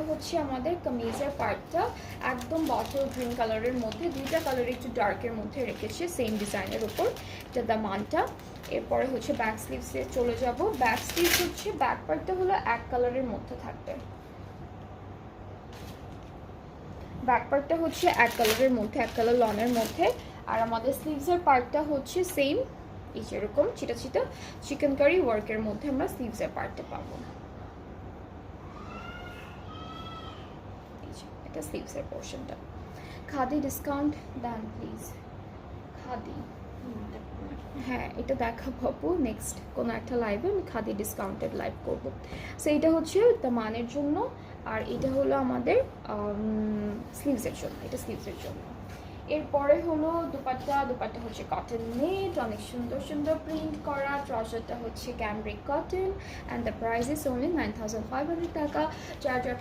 হচ্ছে আমাদের কামিজের পার্টটা একদম বটল গ্রিন কালারের মধ্যে, দুইটা কালার একটু ডার্কের মধ্যে রেখেছে সেম ডিজাইনের উপর, এটা দামানটা। এরপরে হচ্ছে ব্যাক স্লিভসে চলে যাব। ব্যাক স্লিভস হচ্ছে ব্যাক পার্টটা হলো এক কালারের মধ্যে থাকবে, ব্যাক পার্টটা হচ্ছে এক কালারের মধ্যে, এক কালার লনের মধ্যে। আর আমাদের স্লিভসের পার্টটা হচ্ছে সেম, এই যেরকম ছিটা ছিটা চিকেন কারি ওয়ার্কের মধ্যে আমরা স্লিভসের পার্টটা পাবো। এটা স্লিভসের পোর্শনটা। খাদি ডিসকাউন্ট দেন প্লিজ, খাদি। হ্যাঁ এটা দেখাবো আপু নেক্সট কোনো একটা লাইভে, আমি খাদি ডিসকাউন্টেড লাইভ করবো। সো এটা হচ্ছে দামানের জন্য, আর এটা হলো আমাদের স্লিভসের জন্য, এটা স্লিভসের জন্য। এরপরে হলো দুপাট্টা, দুপাট্টা হচ্ছে কটন নেট, অনেক সুন্দর সুন্দর প্রিন্ট করা। ট্রাউজারটা হচ্ছে cambric cotton and the price is only 9500 টাকা। যারা যারা